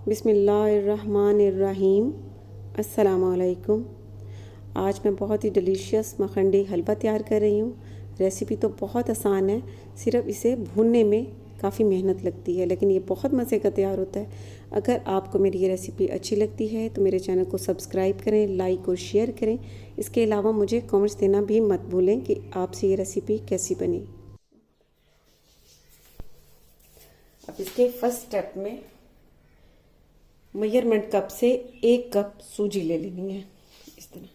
बिस्मिल्लाहिर्रहमानिर्रहीम। अस्सलामुअलैकुम। आज मैं बहुत ही डिलीशियस मखंडी हलवा तैयार कर रही हूँ। रेसिपी तो बहुत आसान है, सिर्फ इसे भूनने में काफ़ी मेहनत लगती है, लेकिन ये बहुत मज़े का तैयार होता है। अगर आपको मेरी ये रेसिपी अच्छी लगती है तो मेरे चैनल को सब्सक्राइब करें, लाइक और शेयर करें। इसके अलावा मुझे कमेंट्स देना भी मत भूलें कि आपसे ये रेसिपी कैसी बनी। अब इसके फर्स्ट स्टेप में मेजरमेंट कप से 1 कप सूजी ले लेनी है इस तरह,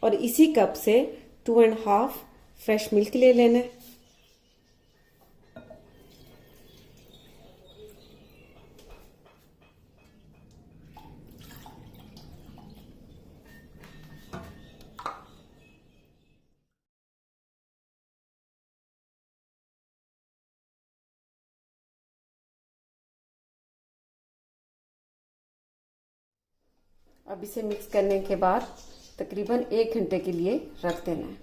और इसी कप से 2.5 फ्रेश मिल्क ले लेना है। अब इसे मिक्स करने के बाद तकरीबन 1 घंटे के लिए रख देना है।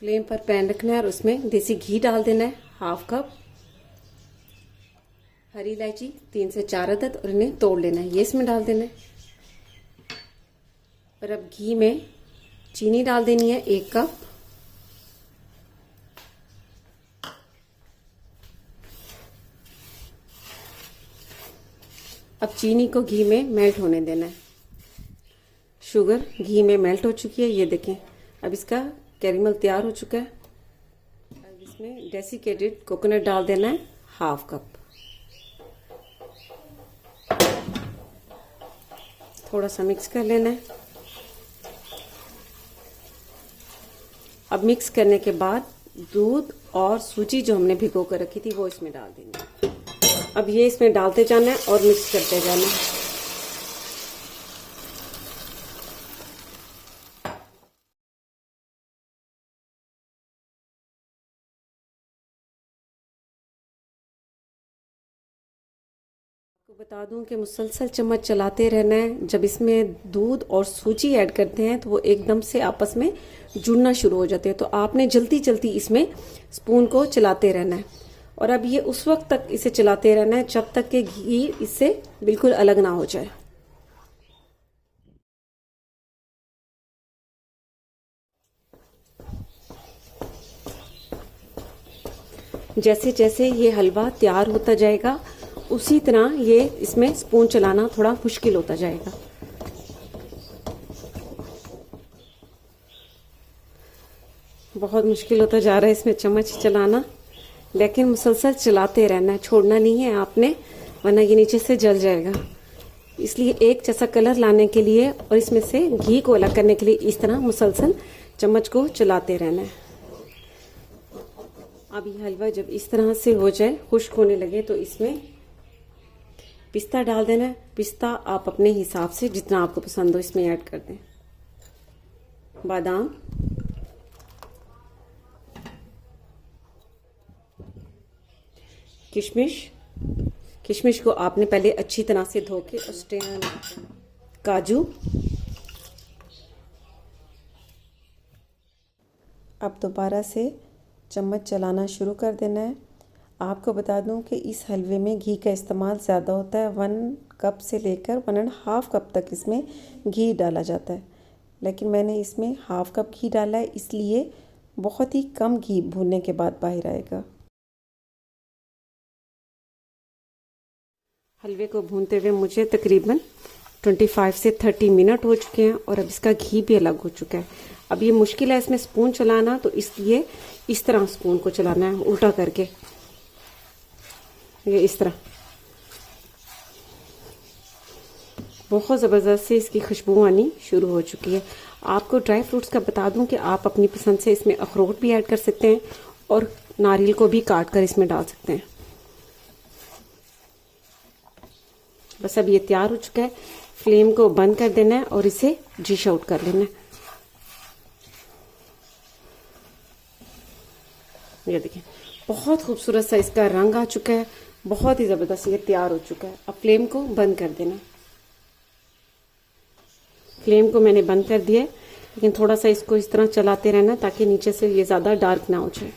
फ्लेम पर पैन रखना है और उसमें देसी घी डाल देना है 1/2 कप। हरी इलायची 3 से 4 अदद और इन्हें तोड़ लेना है, ये इसमें डाल देना है। और अब घी में चीनी डाल देनी है 1 कप। अब चीनी को घी में मेल्ट होने देना है। शुगर घी में मेल्ट हो चुकी है, ये देखें। अब इसका कैरेमल तैयार हो चुका है। अब इसमें डेसिकेटेड कोकोनट डाल देना है 1/2 कप। थोड़ा सा मिक्स कर लेना है। अब मिक्स करने के बाद दूध और सूजी जो हमने भिगो कर रखी थी वो इसमें डाल देनी है। अब ये इसमें डालते जाना है और मिक्स करते जाना है। आपको बता दूं कि मुसलसल चम्मच चलाते रहना है। जब इसमें दूध और सूजी ऐड करते हैं तो वो एकदम से आपस में जुड़ना शुरू हो जाते हैं, तो आपने जल्दी जल्दी इसमें स्पून को चलाते रहना है। और अब ये उस वक्त तक इसे चलाते रहना है जब तक कि घी इससे बिल्कुल अलग ना हो जाए। जैसे जैसे ये हलवा तैयार होता जाएगा उसी तरह ये इसमें स्पून चलाना थोड़ा मुश्किल होता जाएगा। बहुत मुश्किल होता जा रहा है इसमें चम्मच चलाना, लेकिन मुसलसल चलाते रहना है, छोड़ना नहीं है आपने, वरना ये नीचे से जल जाएगा। इसलिए एक जैसा कलर लाने के लिए और इसमें से घी को अलग करने के लिए इस तरह मुसलसल चम्मच को चलाते रहना है। अब ये हलवा जब इस तरह से हो जाए, खुश्क होने लगे, तो इसमें पिस्ता डाल देना है। पिस्ता आप अपने हिसाब से जितना आपको पसंद हो इसमें ऐड कर दें। बादाम, किशमिश को आपने पहले अच्छी तरह से धो के स्ट्रेनर में, काजू। अब दोबारा से चम्मच चलाना शुरू कर देना है। आपको बता दूं कि इस हलवे में घी का इस्तेमाल ज़्यादा होता है। 1 कप से लेकर 1.5 कप तक इसमें घी डाला जाता है, लेकिन मैंने इसमें 1/2 कप घी डाला है, इसलिए बहुत ही कम घी भूनने के बाद बाहर आएगा। हलवे को भूनते हुए मुझे तकरीबन 25 से 30 मिनट हो चुके हैं और अब इसका घी भी अलग हो चुका है। अब ये मुश्किल है इसमें स्पून चलाना, तो इसलिए इस तरह स्पून को चलाना है, उल्टा करके, ये इस तरह। बहुत ज़बरदस्त से इसकी खुशबू आनी शुरू हो चुकी है। आपको ड्राई फ्रूट्स का बता दूं कि आप अपनी पसंद से इसमें अखरोट भी ऐड कर सकते हैं और नारियल को भी काट कर इसमें डाल सकते हैं। बस अब ये तैयार हो चुका है। फ्लेम को बंद कर देना है और इसे डिश आउट कर लेना है। ये देखिए, बहुत खूबसूरत सा इसका रंग आ चुका है, बहुत ही ज़बरदस्त ये तैयार हो चुका है। अब फ्लेम को बंद कर देना। फ्लेम को मैंने बंद कर दिया है, लेकिन थोड़ा सा इसको इस तरह चलाते रहना ताकि नीचे से ये ज़्यादा डार्क ना हो जाए।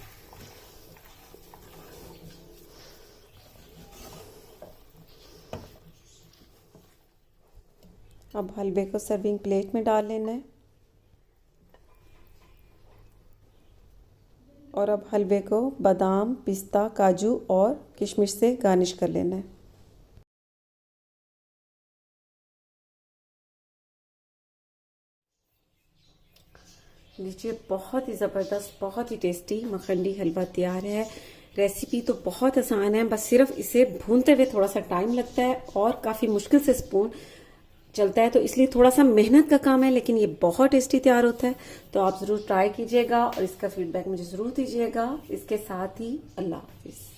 अब हलवे को सर्विंग प्लेट में डाल लेना है और अब हलवे को बादाम, पिस्ता, काजू और किशमिश से गार्निश कर लेना है। लीजिए, बहुत ही ज़बरदस्त, बहुत ही टेस्टी मखंडी हलवा तैयार है। रेसिपी तो बहुत आसान है, बस सिर्फ इसे भूनते हुए थोड़ा सा टाइम लगता है और काफ़ी मुश्किल से स्पून चलता है, तो इसलिए थोड़ा सा मेहनत का काम है, लेकिन ये बहुत टेस्टी तैयार होता है। तो आप ज़रूर ट्राई कीजिएगा और इसका फीडबैक मुझे ज़रूर दीजिएगा। इसके साथ ही अल्लाह हाफिज़।